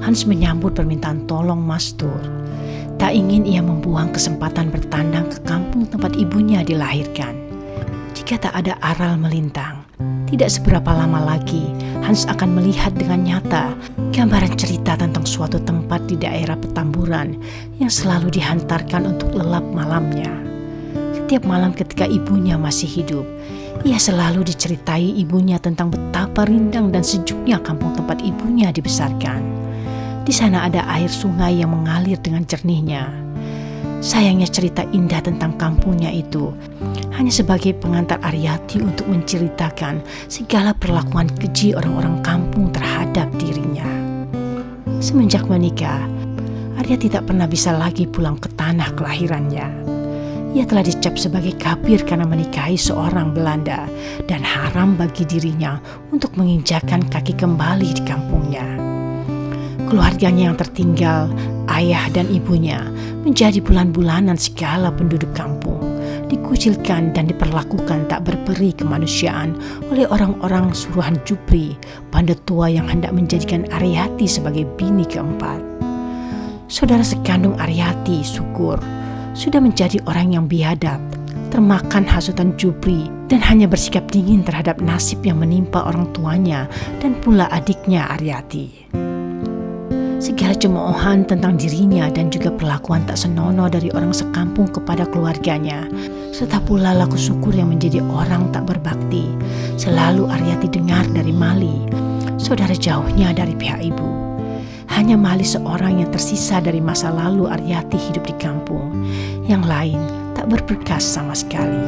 Hans menyambut permintaan tolong Mastur. Tak ingin ia membuang kesempatan bertandang ke kampung tempat ibunya dilahirkan. Jika tak ada aral melintang, tidak seberapa lama lagi Hans akan melihat dengan nyata gambaran cerita tentang suatu tempat di daerah Petamburan yang selalu dihantarkan untuk lelap malamnya. Setiap malam ketika ibunya masih hidup, ia selalu diceritai ibunya tentang betapa rindang dan sejuknya kampung tempat ibunya dibesarkan. Di sana ada air sungai yang mengalir dengan jernihnya. Sayangnya cerita indah tentang kampungnya itu hanya sebagai pengantar Aryati untuk menceritakan segala perlakuan keji orang-orang kampung terhadap dirinya. Semenjak menikah, Aryati tak pernah bisa lagi pulang ke tanah kelahirannya. Ia telah dicap sebagai kafir karena menikahi seorang Belanda dan haram bagi dirinya untuk menginjakan kaki kembali di kampungnya. Keluarganya yang tertinggal, ayah dan ibunya, menjadi bulan-bulanan segala penduduk kampung, dikucilkan dan diperlakukan tak berperi kemanusiaan oleh orang-orang suruhan Jupri, banda tua yang hendak menjadikan Aryati sebagai bini keempat. Saudara sekandung Aryati, Syukur, sudah menjadi orang yang biadab, termakan hasutan Jupri dan hanya bersikap dingin terhadap nasib yang menimpa orang tuanya dan pula adiknya Aryati. Segala cemoohan tentang dirinya dan juga perlakuan tak senonoh dari orang sekampung kepada keluarganya, serta pula laku Syukur yang menjadi orang tak berbakti, selalu Aryati dengar dari Mali, saudara jauhnya dari pihak ibu. Hanya Mali seorang yang tersisa dari masa lalu Aryati hidup di kampung, yang lain tak berberkas sama sekali.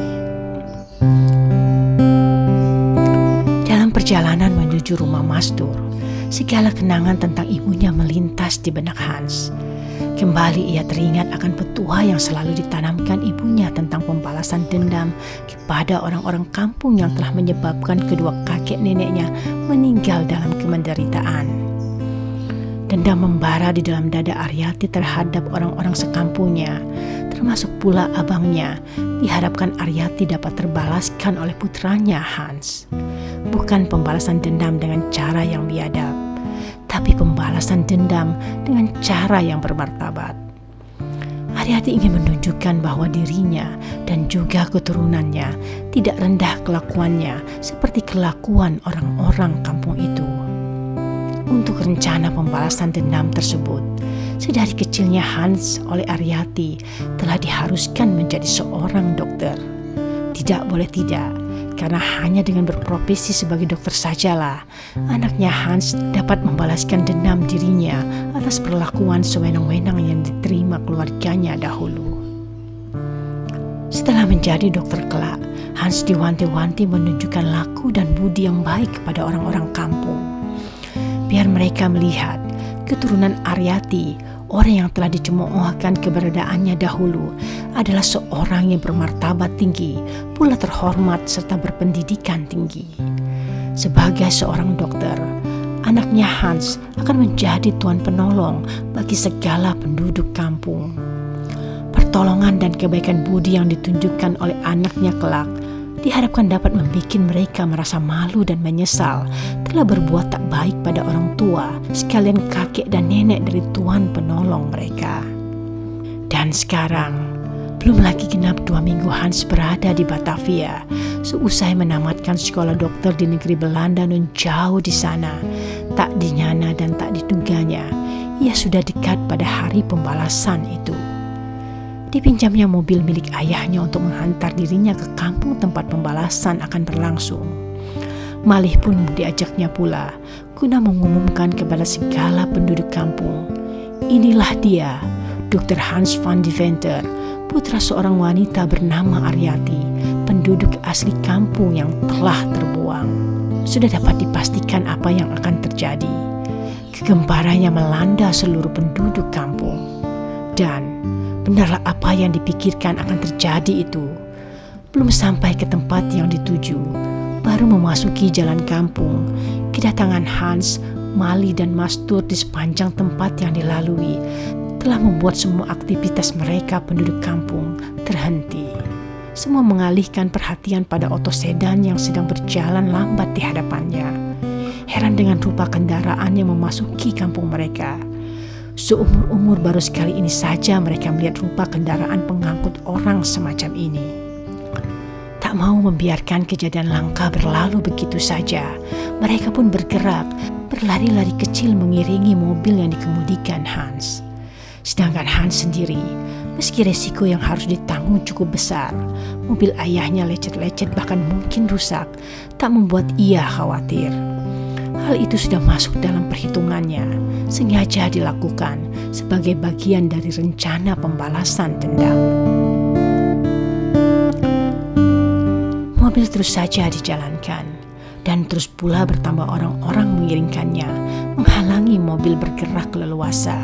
Dalam perjalanan menuju rumah Mastur, segala kenangan tentang ibunya melintas di benak Hans. Kembali ia teringat akan petua yang selalu ditanamkan ibunya tentang pembalasan dendam kepada orang-orang kampung yang telah menyebabkan kedua kakek neneknya meninggal dalam kemenderitaan. Dendam membara di dalam dada Aryati terhadap orang-orang sekampungnya, termasuk pula abangnya, diharapkan Aryati dapat terbalaskan oleh putranya Hans. Bukan pembalasan dendam dengan cara yang biadab, tapi pembalasan dendam dengan cara yang bermartabat. Aryati ingin menunjukkan bahwa dirinya dan juga keturunannya tidak rendah kelakuannya seperti kelakuan orang-orang kampung itu. Untuk rencana pembalasan dendam tersebut, sedari kecilnya Hans oleh Aryati telah diharuskan menjadi seorang dokter. Tidak boleh tidak, karena hanya dengan berprofesi sebagai dokter sajalah anaknya Hans dapat membalaskan dendam dirinya atas perlakuan sewenang-wenang yang diterima keluarganya dahulu. Setelah menjadi dokter kelak, Hans diwanti-wanti menunjukkan laku dan budi yang baik kepada orang-orang kampung. Biar mereka melihat keturunan Aryati, orang yang telah dicemoohkan keberadaannya dahulu, adalah seorang yang bermartabat tinggi, pula terhormat serta berpendidikan tinggi. Sebagai seorang dokter, anaknya Hans akan menjadi tuan penolong bagi segala penduduk kampung. Pertolongan dan kebaikan budi yang ditunjukkan oleh anaknya kelak diharapkan dapat membuat mereka merasa malu dan menyesal telah berbuat tak baik pada orang tua, sekalian kakek dan nenek dari tuan penolong mereka. Dan sekarang, belum lagi genap 2 minggu Hans berada di Batavia, seusai menamatkan sekolah dokter di negeri Belanda nun jauh di sana. Tak dinyana dan tak diduganya, ia sudah dekat pada hari pembalasan itu. Dipinjamnya mobil milik ayahnya untuk menghantar dirinya ke kampung tempat pembalasan akan berlangsung. Malih pun diajaknya pula, guna mengumumkan kepada segala penduduk kampung. Inilah dia, Dr. Hans van Deventer, putra seorang wanita bernama Aryati, penduduk asli kampung yang telah terbuang. Sudah dapat dipastikan apa yang akan terjadi. Kegemparannya melanda seluruh penduduk kampung. Dan benarlah apa yang dipikirkan akan terjadi itu. Belum sampai ke tempat yang dituju, baru memasuki jalan kampung, kedatangan Hans, Mali dan Mastur di sepanjang tempat yang dilalui telah membuat semua aktivitas mereka penduduk kampung terhenti. Semua mengalihkan perhatian pada oto sedan yang sedang berjalan lambat di hadapannya. Heran dengan rupa kendaraan yang memasuki kampung mereka. Seumur-umur baru sekali ini saja mereka melihat rupa kendaraan pengangkut orang semacam ini. Tak mau membiarkan kejadian langka berlalu begitu saja, mereka pun bergerak, berlari-lari kecil mengiringi mobil yang dikemudikan Hans. Sedangkan Hans sendiri, meski resiko yang harus ditanggung cukup besar, mobil ayahnya lecet-lecet bahkan mungkin rusak, tak membuat ia khawatir. Hal itu sudah masuk dalam perhitungannya, sengaja dilakukan sebagai bagian dari rencana pembalasan dendam. Mobil terus saja dijalankan, dan terus pula bertambah orang-orang mengiringkannya, menghalangi mobil bergerak leluasa.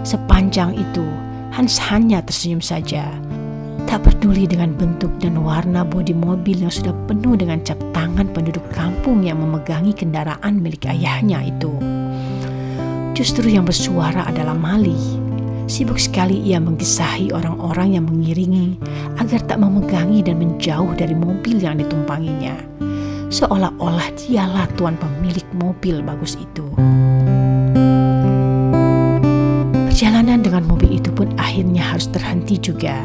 Sepanjang itu, Hans hanya tersenyum saja, tak peduli dengan bentuk dan warna bodi mobil yang sudah penuh dengan cap tangan penduduk kampung yang memegangi kendaraan milik ayahnya itu. Justru yang bersuara adalah Mali. Sibuk sekali ia menggisahi orang-orang yang mengiringi agar tak memegangi dan menjauh dari mobil yang ditumpanginya. Seolah-olah dialah tuan pemilik mobil bagus itu. Perjalanan dengan mobil itu pun akhirnya harus terhenti juga.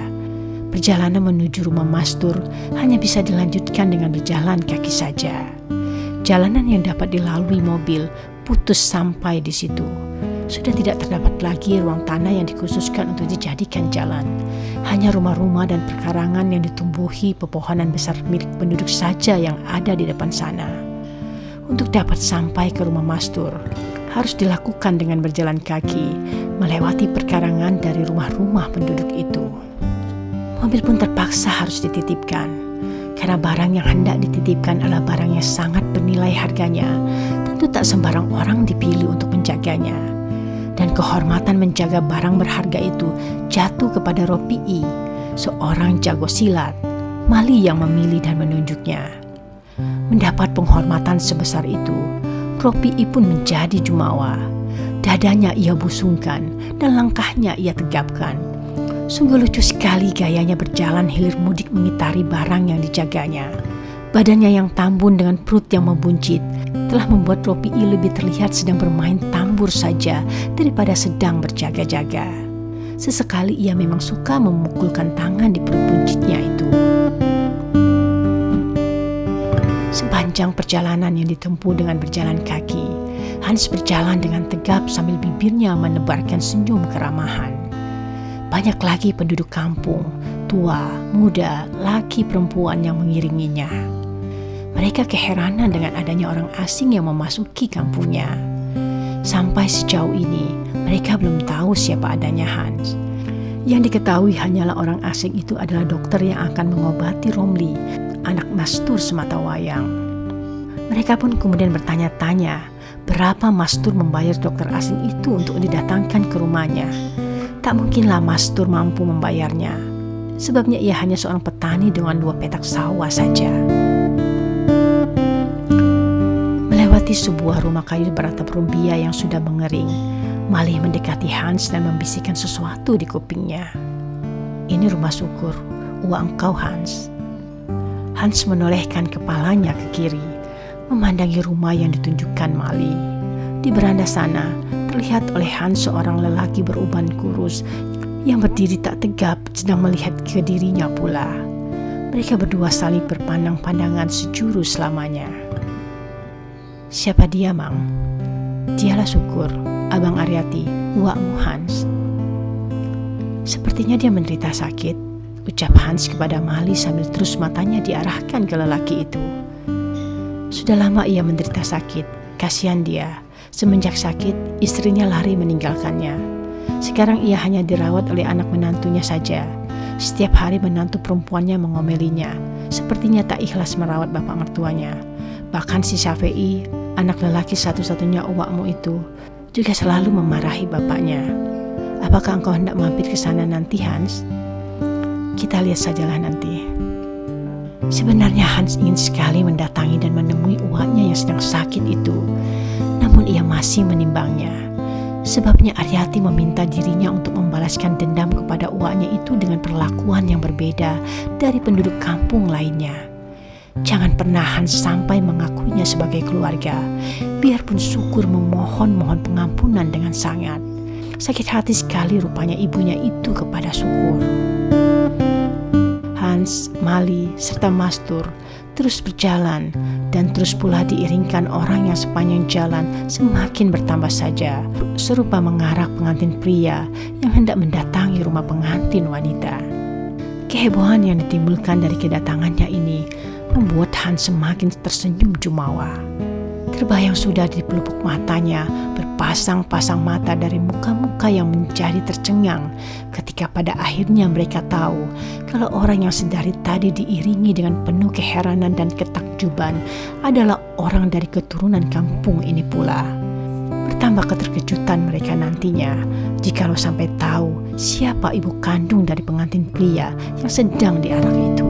Perjalanan menuju rumah Mastur hanya bisa dilanjutkan dengan berjalan kaki saja. Jalanan yang dapat dilalui mobil putus sampai di situ. Sudah tidak terdapat lagi ruang tanah yang dikhususkan untuk dijadikan jalan. Hanya rumah-rumah dan perkarangan yang ditumbuhi pepohonan besar milik penduduk saja yang ada di depan sana. Untuk dapat sampai ke rumah Mastur, harus dilakukan dengan berjalan kaki, melewati perkarangan dari rumah-rumah penduduk itu. Mobil pun terpaksa harus dititipkan, karena barang yang hendak dititipkan adalah barang yang sangat bernilai harganya. Tentu tak sembarang orang dipilih untuk menjaganya. Dan kehormatan menjaga barang berharga itu jatuh kepada Ropi'i, seorang jago silat, Mali yang memilih dan menunjuknya. Mendapat penghormatan sebesar itu, Ropi'i pun menjadi jumawa. Dadanya ia busungkan dan langkahnya ia tegapkan. Sungguh lucu sekali gayanya berjalan hilir mudik mengitari barang yang dijaganya. Badannya yang tambun dengan perut yang membuncit telah membuat Ropi'i lebih terlihat sedang bermain tambur saja daripada sedang berjaga-jaga. Sesekali ia memang suka memukulkan tangan di perut buncitnya itu. Sepanjang perjalanan yang ditempuh dengan berjalan kaki, Hans berjalan dengan tegap sambil bibirnya menebarkan senyum keramahan. Banyak lagi penduduk kampung, tua, muda, laki, perempuan yang mengiringinya. Mereka keheranan dengan adanya orang asing yang memasuki kampungnya. Sampai sejauh ini, mereka belum tahu siapa adanya Hans. Yang diketahui hanyalah orang asing itu adalah dokter yang akan mengobati Romli, anak Mastur sematawayang. Mereka pun kemudian bertanya-tanya, berapa Mastur membayar dokter asing itu untuk didatangkan ke rumahnya. Tak mungkinlah Mastur mampu membayarnya. Sebabnya ia hanya seorang petani dengan 2 petak sawah saja. Melewati sebuah rumah kayu beratap rumbia yang sudah mengering, Mali mendekati Hans dan membisikkan sesuatu di kupingnya. "Ini rumah syukur, uang engkau Hans." Hans menolehkan kepalanya ke kiri, memandangi rumah yang ditunjukkan Mali. Di beranda sana, terlihat oleh Hans seorang lelaki beruban kurus yang berdiri tak tegap sedang melihat ke dirinya pula. Mereka berdua saling berpandang-pandangan sejurus selamanya. "Siapa dia, Mang?" "Dialah Syukur, Abang Aryati, uakmu Hans." "Sepertinya dia menderita sakit," ucap Hans kepada Mali sambil terus matanya diarahkan ke lelaki itu. "Sudah lama ia menderita sakit, kasihan dia. Semenjak sakit, istrinya lari meninggalkannya. Sekarang ia hanya dirawat oleh anak menantunya saja. Setiap hari menantu perempuannya mengomelinya. Sepertinya tak ikhlas merawat bapak mertuanya. Bahkan si Syafei, anak lelaki satu-satunya uakmu itu, juga selalu memarahi bapaknya. Apakah engkau hendak mampir ke sana nanti, Hans?" "Kita lihat sajalah nanti." Sebenarnya Hans ingin sekali mendatangi dan menemui uaknya yang sedang sakit itu. Namun ia masih menimbangnya. Sebabnya Aryati meminta dirinya untuk membalaskan dendam kepada uaknya itu dengan perlakuan yang berbeda dari penduduk kampung lainnya. Jangan pernah Hans sampai mengakuinya sebagai keluarga, biarpun Syukur memohon pengampunan dengan sangat. Sakit hati sekali rupanya ibunya itu kepada Syukur. Hans, Mali, serta Mastur terus berjalan dan terus pula diiringkan orang yang sepanjang jalan semakin bertambah saja, serupa mengarak pengantin pria yang hendak mendatangi rumah pengantin wanita. Kehebohan yang ditimbulkan dari kedatangannya ini membuat Hans semakin tersenyum jumawa. Terbayang sudah di pelupuk matanya berpasang-pasang mata dari muka-muka yang menjadi tercengang ketika pada akhirnya mereka tahu kalau orang yang sedari tadi diiringi dengan penuh keheranan dan ketakjuban adalah orang dari keturunan kampung ini pula. Bertambah keterkejutan mereka nantinya jikalau sampai tahu siapa ibu kandung dari pengantin pria yang sedang diarak itu.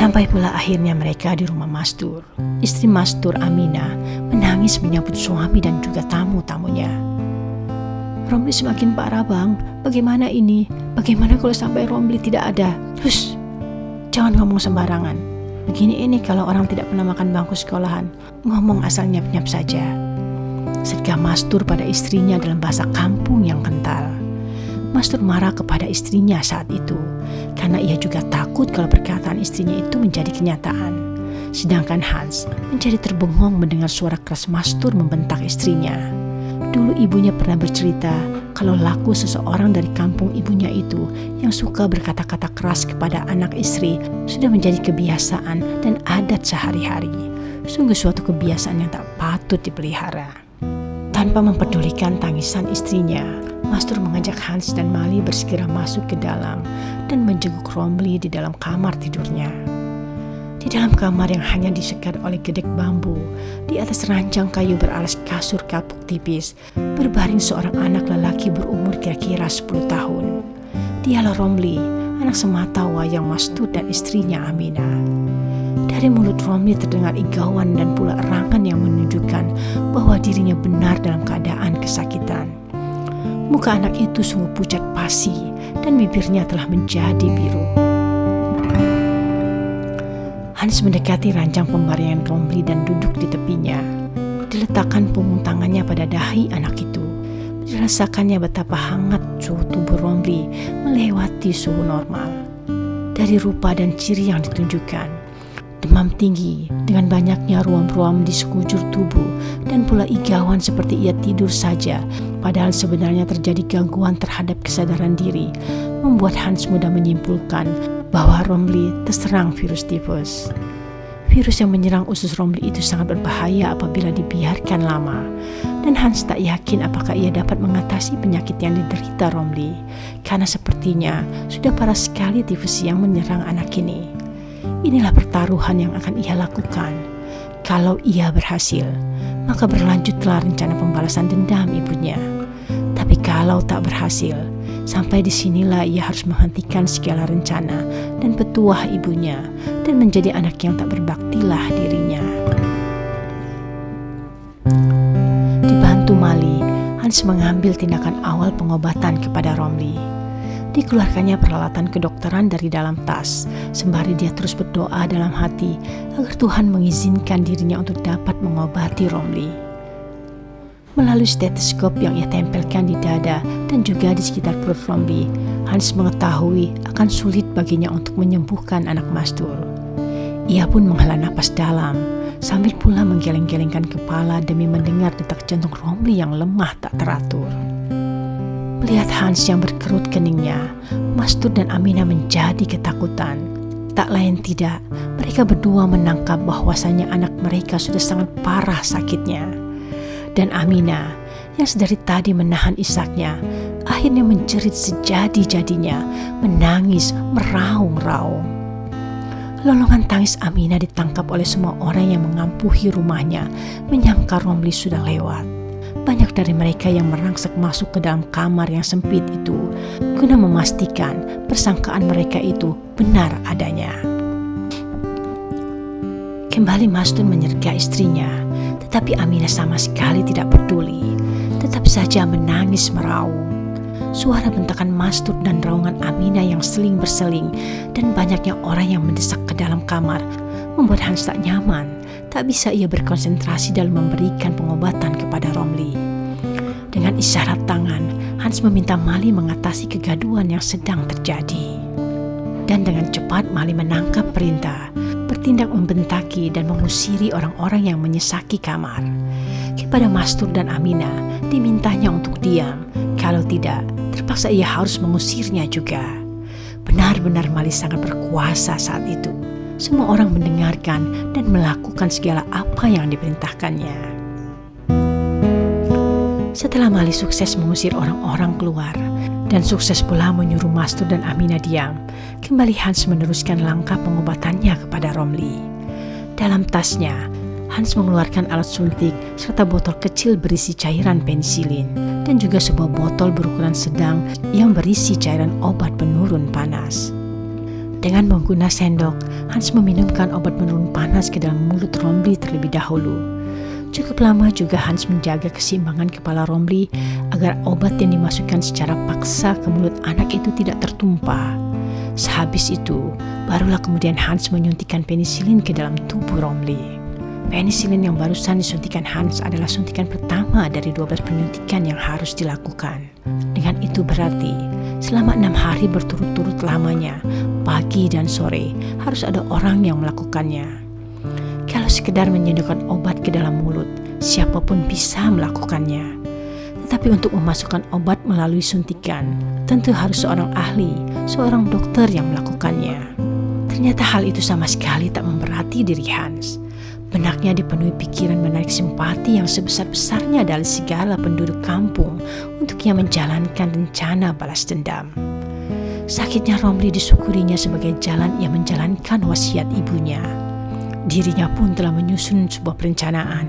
Sampai pula akhirnya mereka di rumah Mastur. Istri Mastur, Aminah, menangis menyambut suami dan juga tamu-tamunya. Romli semakin parah bang, bagaimana ini? Bagaimana kalau sampai Romli tidak ada? Hus, jangan ngomong sembarangan. Begini ini kalau orang tidak pernah makan bangku sekolahan, ngomong asal nyap-nyap saja. Sergah Mastur pada istrinya dalam bahasa kampung yang kental. Mastur marah kepada istrinya saat itu karena ia juga takut kalau perkataan istrinya itu menjadi kenyataan. Sedangkan Hans menjadi terbengong mendengar suara keras Mastur membentak istrinya. Dulu ibunya pernah bercerita kalau laku seseorang dari kampung ibunya itu yang suka berkata-kata keras kepada anak istri sudah menjadi kebiasaan dan adat sehari-hari. Sungguh suatu kebiasaan yang tak patut dipelihara. Tanpa mempedulikan tangisan istrinya, Mastur mengajak Hans dan Mali bersegera masuk ke dalam dan menjenguk Romli di dalam kamar tidurnya. Di dalam kamar yang hanya disekat oleh gedek bambu, di atas ranjang kayu beralas kasur kapuk tipis, berbaring seorang anak lelaki berumur kira-kira 10 tahun. Dialah Romli, anak semata wayang Mastur dan istrinya Aminah. Dari mulut Romli terdengar igauan dan pula erangan yang menunjukkan bahwa dirinya benar dalam keadaan kesakitan. Muka anak itu sungguh pucat pasi dan bibirnya telah menjadi biru. Hans mendekati ranjang pembaringan Romli dan duduk di tepinya. Diletakkan punggung tangannya pada dahi anak itu. Dirasakannya betapa hangat suhu tubuh Romli melewati suhu normal. Dari rupa dan ciri yang ditunjukkan, demam tinggi dengan banyaknya ruam-ruam di sekujur tubuh dan pula igauan seperti ia tidur saja, padahal sebenarnya terjadi gangguan terhadap kesadaran diri, membuat Hans mudah menyimpulkan bahwa Romli terserang virus tifus. Virus yang menyerang usus Romli itu sangat berbahaya apabila dibiarkan lama, dan Hans tak yakin apakah ia dapat mengatasi penyakit yang diderita Romli, karena sepertinya sudah parah sekali tifus yang menyerang anak ini. Inilah pertaruhan yang akan ia lakukan. Kalau ia berhasil, maka berlanjutlah rencana pembalasan dendam ibunya. Tapi kalau tak berhasil, sampai disinilah ia harus menghentikan segala rencana dan petuah ibunya dan menjadi anak yang tak berbaktilah dirinya. Dibantu Mali, Hans mengambil tindakan awal pengobatan kepada Romli. Dikeluarkannya peralatan kedokteran dari dalam tas, sembari dia terus berdoa dalam hati agar Tuhan mengizinkan dirinya untuk dapat mengobati Romli. Melalui stetoskop yang ia tempelkan di dada dan juga di sekitar perut Romli, Hans mengetahui akan sulit baginya untuk menyembuhkan anak Mastur. Ia pun menghela napas dalam, sambil pula menggeleng-gelengkan kepala demi mendengar detak jantung Romli yang lemah tak teratur. Melihat Hans yang berkerut keningnya, Mastur dan Aminah menjadi ketakutan. Tak lain tidak, mereka berdua menangkap bahwasanya anak mereka sudah sangat parah sakitnya. Dan Aminah, yang sedari tadi menahan isaknya, akhirnya menjerit sejadi-jadinya, menangis meraung-raung. Lolongan tangis Aminah ditangkap oleh semua orang yang mengampuhi rumahnya, menyangka Romli sudah lewat. Banyak dari mereka yang merangsek masuk ke dalam kamar yang sempit itu guna memastikan persangkaan mereka itu benar adanya. Kembali Mastur menyergap istrinya, tetapi Aminah sama sekali tidak peduli, tetap saja menangis meraung. Suara bentakan Mastur dan raungan Aminah yang seling berseling dan banyaknya orang yang mendesak ke dalam kamar membuat Hans tak nyaman, tak bisa ia berkonsentrasi dalam memberikan pengobatan kepada Romli. Dengan isyarat tangan, Hans meminta Mali mengatasi kegaduhan yang sedang terjadi. Dan dengan cepat Mali menangkap perintah, bertindak membentaki dan mengusiri orang-orang yang menyesaki kamar. Kepada Mastur dan Amina dimintanya untuk diam, kalau tidak terpaksa ia harus mengusirnya juga. Benar-benar Mali sangat berkuasa saat itu. Semua orang mendengarkan dan melakukan segala apa yang diperintahkannya. Setelah Mali sukses mengusir orang-orang keluar dan sukses pula menyuruh Mastur dan Amina diam, kembali Hans meneruskan langkah pengobatannya kepada Romli. Dalam tasnya, Hans mengeluarkan alat suntik serta botol kecil berisi cairan penisilin dan juga sebuah botol berukuran sedang yang berisi cairan obat penurun panas. Dengan menggunakan sendok, Hans meminumkan obat penurun panas ke dalam mulut Romli terlebih dahulu. Cukup lama juga Hans menjaga keseimbangan kepala Romli agar obat yang dimasukkan secara paksa ke mulut anak itu tidak tertumpah. Sehabis itu, barulah kemudian Hans menyuntikkan penisilin ke dalam tubuh Romli. Penisilin yang barusan disuntikan Hans adalah suntikan pertama dari 12 penyuntikan yang harus dilakukan. Dengan itu berarti selama 6 hari berturut-turut lamanya, pagi dan sore harus ada orang yang melakukannya. Kalau sekedar menyedokkan obat ke dalam mulut, siapapun bisa melakukannya. Tetapi untuk memasukkan obat melalui suntikan, tentu harus seorang ahli, seorang dokter yang melakukannya. Ternyata hal itu sama sekali tak memberati diri Hans. Benaknya dipenuhi pikiran menarik simpati yang sebesar-besarnya dari segala penduduk kampung untuk ia menjalankan rencana balas dendam. Sakitnya Romli disyukurinya sebagai jalan ia menjalankan wasiat ibunya. Dirinya pun telah menyusun sebuah perencanaan.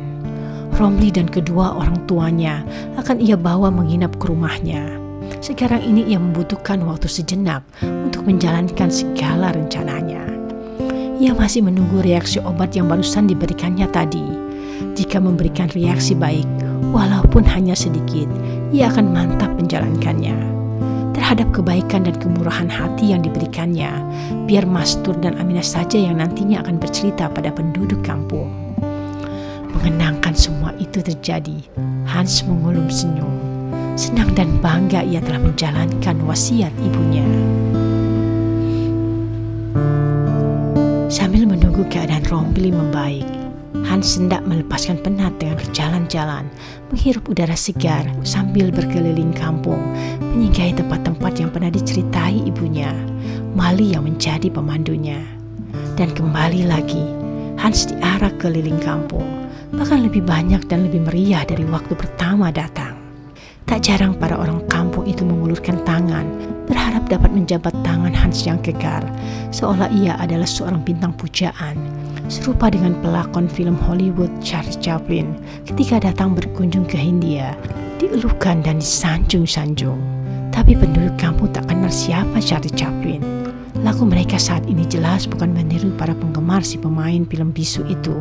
Romli dan kedua orang tuanya akan ia bawa menginap ke rumahnya. Sekarang ini ia membutuhkan waktu sejenak untuk menjalankan segala rencananya. Ia masih menunggu reaksi obat yang barusan diberikannya tadi. Jika memberikan reaksi baik, walaupun hanya sedikit, ia akan mantap menjalankannya. Terhadap kebaikan dan kemurahan hati yang diberikannya, biar Mastur dan Amina saja yang nantinya akan bercerita pada penduduk kampung. Mengenangkan semua itu terjadi, Hans mengulum senyum. Senang dan bangga ia telah menjalankan wasiat ibunya. Sambil menunggu keadaan Romli membaik, Hans hendak melepaskan penat dengan berjalan-jalan, menghirup udara segar sambil berkeliling kampung, menyinggahi tempat-tempat yang pernah diceritai ibunya, Mali yang menjadi pemandunya. Dan kembali lagi, Hans diarak keliling kampung, bahkan lebih banyak dan lebih meriah dari waktu pertama datang. Tak jarang para orang kampung itu mengulurkan tangan, berharap dapat menjabat tangan Hans yang kekar, seolah ia adalah seorang bintang pujaan, serupa dengan pelakon film Hollywood Charlie Chaplin ketika datang berkunjung ke Hindia, dielukan dan disanjung-sanjung. Tapi penduduk kampung tak kenal siapa Charlie Chaplin. Laku mereka saat ini jelas bukan meniru para penggemar si pemain film bisu itu.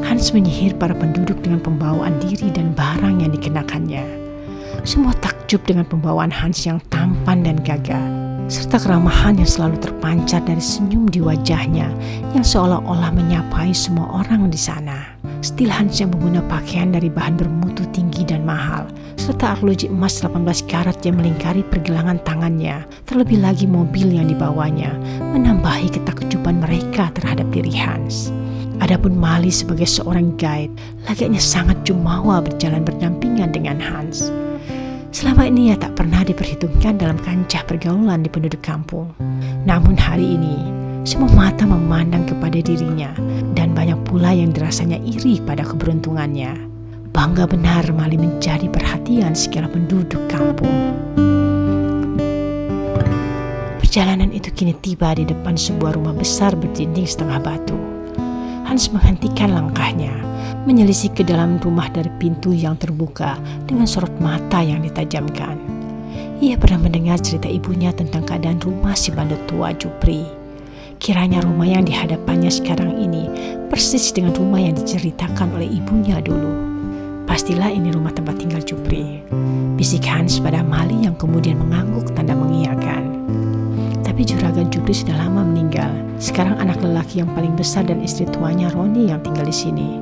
Hans menyihir para penduduk dengan pembawaan diri dan barang yang dikenakannya. Semua takjub dengan pembawaan Hans yang tampan dan gagah, serta keramahan yang selalu terpancar dari senyum di wajahnya yang seolah-olah menyapai semua orang di sana. Stil Hans yang menggunakan pakaian dari bahan bermutu tinggi dan mahal, serta arloji emas 18 karat yang melingkari pergelangan tangannya, terlebih lagi mobil yang dibawanya, menambahi ketakjuban mereka terhadap diri Hans. Adapun Mali sebagai seorang guide, lagaknya sangat jumawa berjalan berdampingan dengan Hans. Selama ini ia tak pernah diperhitungkan dalam kancah pergaulan di penduduk kampung. Namun hari ini, semua mata memandang kepada dirinya dan banyak pula yang dirasanya iri pada keberuntungannya. Bangga benar Mali menjadi perhatian segala penduduk kampung. Perjalanan itu kini tiba di depan sebuah rumah besar berdinding setengah batu. Hans menghentikan langkahnya, menyelisik ke dalam rumah dari pintu yang terbuka dengan sorot mata yang ditajamkan. Ia pernah mendengar cerita ibunya tentang keadaan rumah si bandut tua Jupri. Kiranya rumah yang dihadapannya sekarang ini persis dengan rumah yang diceritakan oleh ibunya dulu. Pastilah ini rumah tempat tinggal Jupri, bisik Hans pada Mali yang kemudian mengangguk tanda mengiyakan. Tapi Juragan Jupri sudah lama meninggal. Sekarang anak lelaki yang paling besar dan istri tuanya Roni yang tinggal di sini.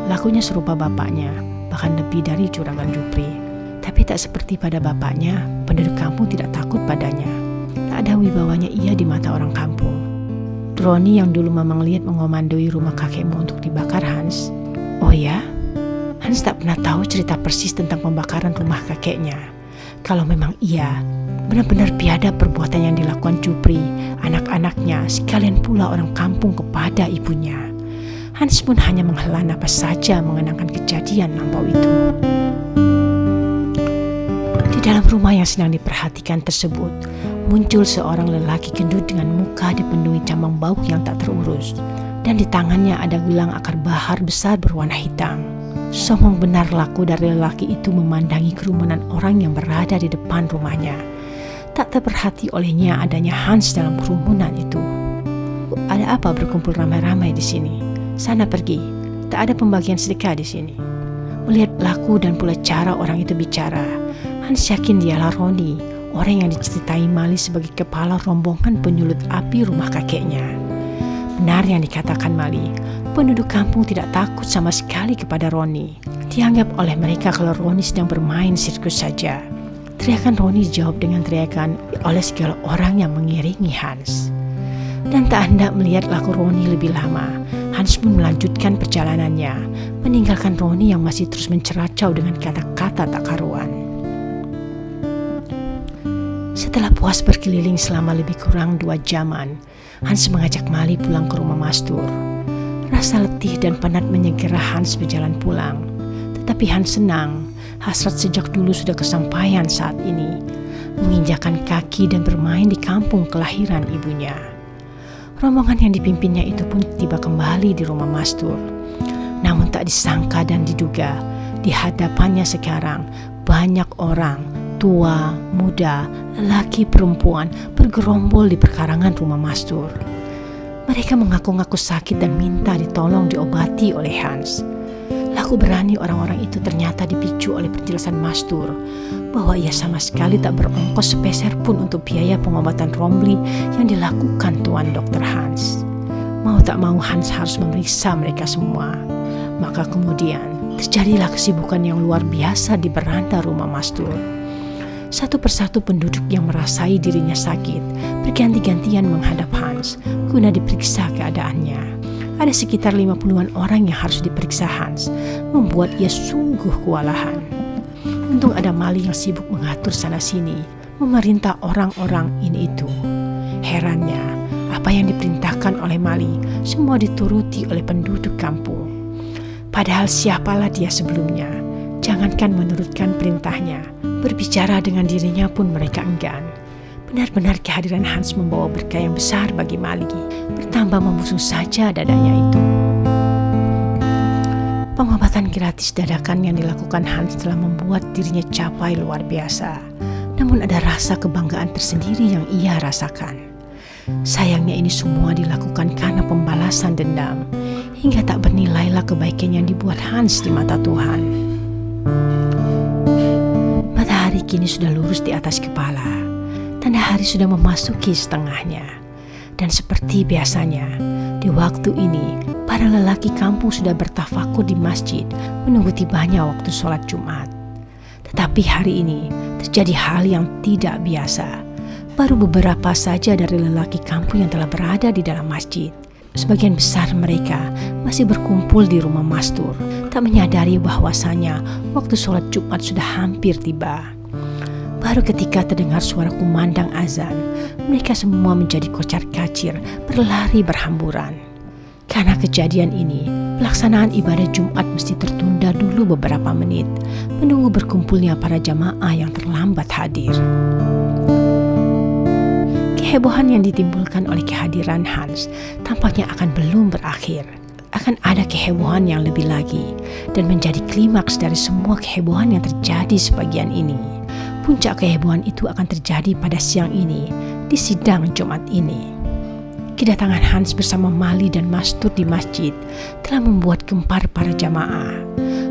Lakunya serupa bapaknya, bahkan lebih dari Juragan Jupri. Tapi tak seperti pada bapaknya, penduduk kampung tidak takut padanya. Tak ada wibawanya ia di mata orang kampung. Roni yang dulu Mamang lihat mengomandoi rumah kakekmu untuk dibakar, Hans. Oh ya? Hans tak pernah tahu cerita persis tentang pembakaran rumah kakeknya. Kalau memang iya, benar-benar biadab perbuatan yang dilakukan Jupri, anak-anaknya, sekalian pula orang kampung kepada ibunya. Hans pun hanya menghela napas saja mengenangkan kejadian lampau itu. Di dalam rumah yang sedang diperhatikan tersebut, muncul seorang lelaki gendut dengan muka dipenuhi cambang bauk yang tak terurus, dan di tangannya ada gelang akar bahar besar berwarna hitam. Songong benar laku dari lelaki itu memandangi kerumunan orang yang berada di depan rumahnya. Tak terperhati olehnya adanya Hans dalam kerumunan itu. Ada apa berkumpul ramai-ramai di sini? Sana pergi, tak ada pembagian sedekah di sini. Melihat laku dan pula cara orang itu bicara, Hans yakin dialah Roni, orang yang diceritai Mali sebagai kepala rombongan penyulut api rumah kakeknya. Benar yang dikatakan Mali, penduduk kampung tidak takut sama sekali kepada Roni. Dianggap oleh mereka kalau Roni sedang bermain sirkus saja. Teriakan Roni dijawab dengan teriakan oleh segala orang yang mengiringi Hans. Dan tak hendak melihat laku Roni lebih lama, Hans pun melanjutkan perjalanannya, meninggalkan Roni yang masih terus menceracau dengan kata-kata tak karuan. Setelah puas berkeliling selama lebih kurang 2 jaman, Hans mengajak Mali pulang ke rumah Mastur. Rasa letih dan penat menyegera Hans berjalan pulang. Tetapi Hans senang, hasrat sejak dulu sudah kesampaian saat ini, menginjakan kaki dan bermain di kampung kelahiran ibunya. Rombongan yang dipimpinnya itu pun tiba kembali di rumah Mastur. Namun tak disangka dan diduga, di hadapannya sekarang banyak orang, tua, muda, lelaki, perempuan bergerombol di perkarangan rumah Mastur. Mereka mengaku-ngaku sakit dan minta ditolong diobati oleh Hans. Laku berani orang-orang itu ternyata dipicu oleh penjelasan Mastur bahwa ia sama sekali tak berongkos sepeser pun untuk biaya pengobatan Romli yang dilakukan Tuan Dr. Hans. Mau tak mau Hans harus memeriksa mereka semua. Maka kemudian terjadilah kesibukan yang luar biasa di beranda rumah Mastur. Satu persatu penduduk yang merasai dirinya sakit berganti-gantian menghadap Hans guna diperiksa keadaannya. Ada sekitar 50-an orang yang harus diperiksa Hans, membuat ia sungguh kewalahan. Untung ada Mali yang sibuk mengatur sana-sini, memerintah orang-orang ini itu. Herannya, apa yang diperintahkan oleh Mali semua dituruti oleh penduduk kampung. Padahal siapalah dia sebelumnya, jangankan menurutkan perintahnya, berbicara dengan dirinya pun mereka enggan. Benar-benar kehadiran Hans membawa berkah yang besar bagi Mali, bertambah membusung saja dadanya itu. Pengobatan gratis dadakan yang dilakukan Hans telah membuat dirinya capai luar biasa. Namun ada rasa kebanggaan tersendiri yang ia rasakan. Sayangnya ini semua dilakukan karena pembalasan dendam, hingga tak bernilailah kebaikan yang dibuat Hans di mata Tuhan. Matahari kini sudah lurus di atas kepala. Tanda hari sudah memasuki setengahnya. Dan seperti biasanya, di waktu ini, para lelaki kampung sudah bertafakur di masjid menunggu tibanya waktu sholat Jumat. Tetapi hari ini terjadi hal yang tidak biasa. Baru beberapa saja dari lelaki kampung yang telah berada di dalam masjid. Sebagian besar mereka masih berkumpul di rumah Mastur, tak menyadari bahwasanya waktu sholat Jumat sudah hampir tiba. Baru ketika terdengar suara kumandang azan, mereka semua menjadi kocar-kacir, berlari berhamburan. Karena kejadian ini, pelaksanaan ibadah Jumat mesti tertunda dulu beberapa menit, menunggu berkumpulnya para jamaah yang terlambat hadir. Kehebohan yang ditimbulkan oleh kehadiran Hans tampaknya akan belum berakhir. Akan ada kehebohan yang lebih lagi, dan menjadi klimaks dari semua kehebohan yang terjadi sebagian ini. Puncak kehebohan itu akan terjadi pada siang ini, di sidang Jumat ini. Kedatangan Hans bersama Mali dan Mastur di masjid telah membuat gempar para jamaah.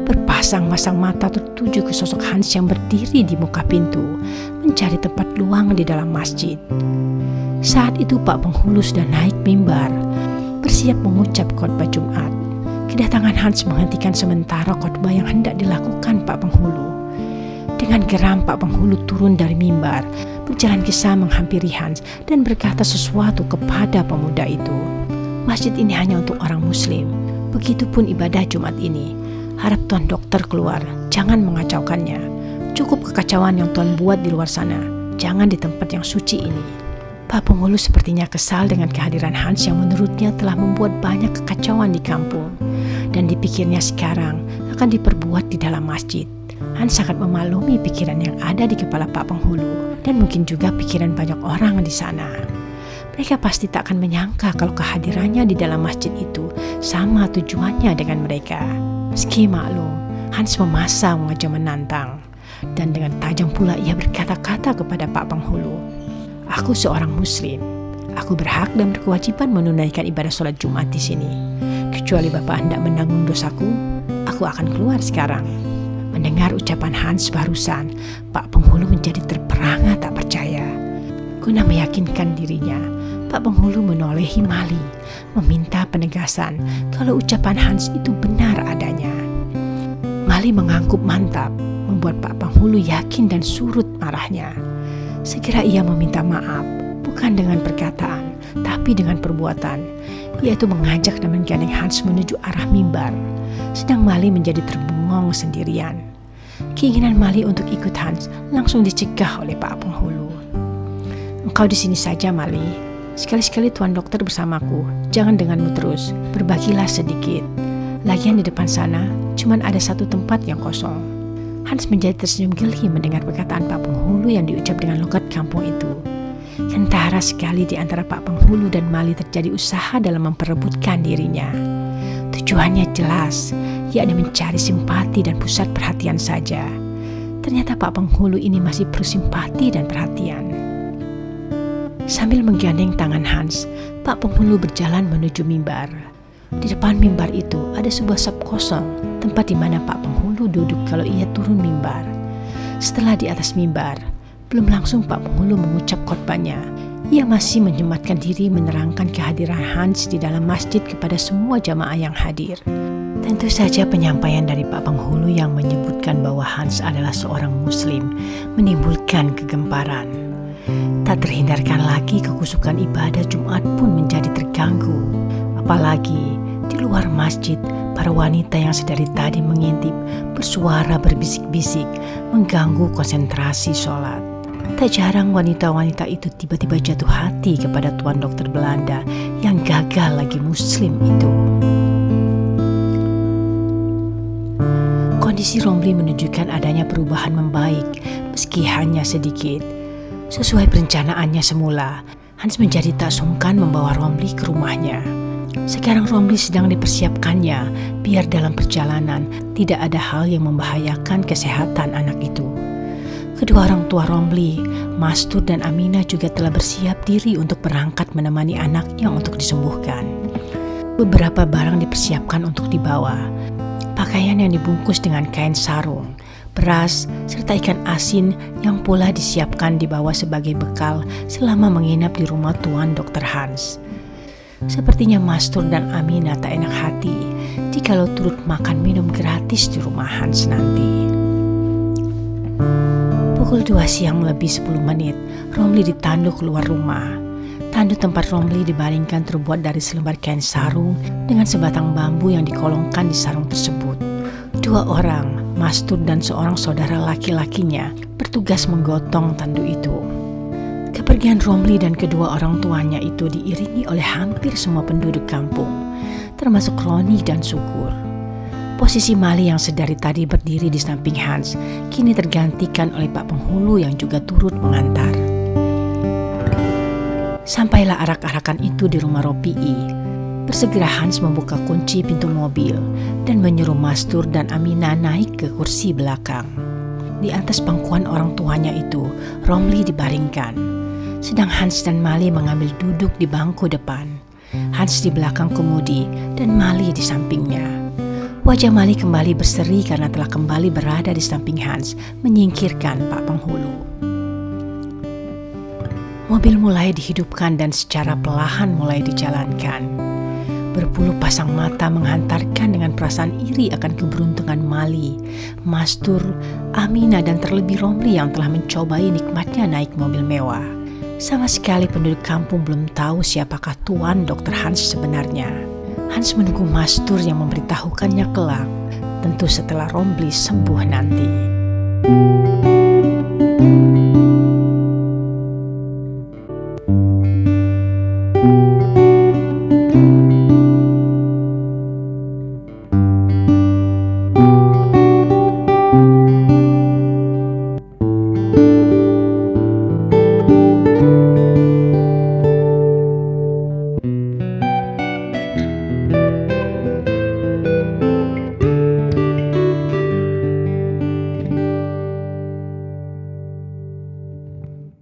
Berpasang-pasang mata tertuju ke sosok Hans yang berdiri di muka pintu, mencari tempat luang di dalam masjid. Saat itu Pak Penghulu sudah naik mimbar, bersiap mengucap khotbah Jumat. Kedatangan Hans menghentikan sementara khotbah yang hendak dilakukan Pak Penghulu. Dengan geram Pak Penghulu turun dari mimbar, berjalan gesah menghampiri Hans dan berkata sesuatu kepada pemuda itu. Masjid ini hanya untuk orang muslim, begitupun ibadah Jumat ini. Harap Tuan Dokter keluar, jangan mengacaukannya. Cukup kekacauan yang Tuan buat di luar sana, jangan di tempat yang suci ini. Pak Penghulu sepertinya kesal dengan kehadiran Hans yang menurutnya telah membuat banyak kekacauan di kampung. Dan dipikirnya sekarang akan diperbuat di dalam masjid. Hans sangat memaklumi pikiran yang ada di kepala Pak Penghulu dan mungkin juga pikiran banyak orang di sana. Mereka pasti tak akan menyangka kalau kehadirannya di dalam masjid itu sama tujuannya dengan mereka. Meski maklum, Hans memasang wajah menantang. Dan dengan tajam pula ia berkata-kata kepada Pak Penghulu, "Aku seorang muslim. Aku berhak dan berkewajiban menunaikan ibadah sholat Jumat di sini. Kecuali Bapak hendak menanggung dosaku, aku akan keluar sekarang." Mendengar ucapan Hans barusan, Pak Penghulu menjadi terperangah tak percaya. Guna meyakinkan dirinya, Pak Penghulu menolehi Mali, meminta penegasan kalau ucapan Hans itu benar adanya. Mali mengangguk mantap, membuat Pak Penghulu yakin dan surut marahnya. Segera ia meminta maaf, bukan dengan perkataan, tapi dengan perbuatan, yaitu mengajak dan menggandeng Hans menuju arah mimbar. Sedang Mali menjadi terbengong sendirian. Keinginan Mali untuk ikut Hans langsung dicegah oleh Pak Penghulu. "Engkau di sini saja, Mali. Sekali-sekali Tuan Dokter bersamaku, jangan denganmu terus, berbagilah sedikit. Lagian di depan sana, cuman ada satu tempat yang kosong." Hans menjadi tersenyum geli mendengar perkataan Pak Penghulu yang diucap dengan logat kampung itu. Kentara sekali di antara Pak Penghulu dan Mali terjadi usaha dalam memperebutkan dirinya. Tujuannya jelas, yakni mencari simpati dan pusat perhatian saja. Ternyata Pak Penghulu ini masih perlu simpati dan perhatian. Sambil menggandeng tangan Hans, Pak Penghulu berjalan menuju mimbar. Di depan mimbar itu ada sebuah sap kosong, tempat di mana Pak Penghulu duduk kalau ia turun mimbar. Setelah di atas mimbar, belum langsung Pak Penghulu mengucap khotbahnya. Ia masih menyematkan diri menerangkan kehadiran Hans di dalam masjid kepada semua jamaah yang hadir. Tentu saja penyampaian dari Pak Penghulu yang menyebutkan bahwa Hans adalah seorang muslim menimbulkan kegemparan. Tak terhindarkan lagi kekusukan ibadah Jumat pun menjadi terganggu. Apalagi di luar masjid, para wanita yang sedari tadi mengintip bersuara berbisik-bisik mengganggu konsentrasi sholat. Tak jarang wanita-wanita itu tiba-tiba jatuh hati kepada Tuan Dokter Belanda yang gagal lagi muslim itu. Kondisi Romli menunjukkan adanya perubahan membaik, meski hanya sedikit. Sesuai perencanaannya semula, Hans menjadi tak sungkan membawa Romli ke rumahnya. Sekarang Romli sedang dipersiapkannya biar dalam perjalanan tidak ada hal yang membahayakan kesehatan anak itu. Kedua orang tua Romli, Mastur dan Aminah juga telah bersiap diri untuk berangkat menemani anaknya untuk disembuhkan. Beberapa barang dipersiapkan untuk dibawa. Pakaian yang dibungkus dengan kain sarung, beras, serta ikan asin yang pula disiapkan dibawa sebagai bekal selama menginap di rumah Tuan Dr. Hans. Sepertinya Mastur dan Aminah tak enak hati jikalau turut makan minum gratis di rumah Hans nanti. Pukul 2 siang lebih 10 menit, Romli ditandu keluar rumah. Tandu tempat Romli dibaringkan terbuat dari selembar kain sarung dengan sebatang bambu yang dikolongkan di sarung tersebut. 2 orang, Mastur dan seorang saudara laki-lakinya, bertugas menggotong tandu itu. Kepergian Romli dan kedua orang tuanya itu diiringi oleh hampir semua penduduk kampung, termasuk Roni dan Syukur. Posisi Mali yang sedari tadi berdiri di samping Hans kini tergantikan oleh Pak Penghulu yang juga turut mengantar. Sampailah arak-arakan itu di rumah Ropi'i. Bersegera Hans membuka kunci pintu mobil dan menyuruh Mastur dan Aminah naik ke kursi belakang. Di atas pangkuan orang tuanya itu, Romli dibaringkan. Sedang Hans dan Mali mengambil duduk di bangku depan. Hans di belakang kemudi dan Mali di sampingnya. Wajah Mali kembali berseri karena telah kembali berada di samping Hans, menyingkirkan Pak Penghulu. Mobil mulai dihidupkan dan secara perlahan mulai dijalankan. Berpuluh pasang mata menghantarkan dengan perasaan iri akan keberuntungan Mali, Mastur, Amina dan terlebih Romli yang telah mencobai nikmatnya naik mobil mewah. Sama sekali penduduk kampung belum tahu siapakah Tuan Dr. Hans sebenarnya. Hans menunggu Mastur yang memberitahukannya kelak, tentu setelah Romli sembuh nanti.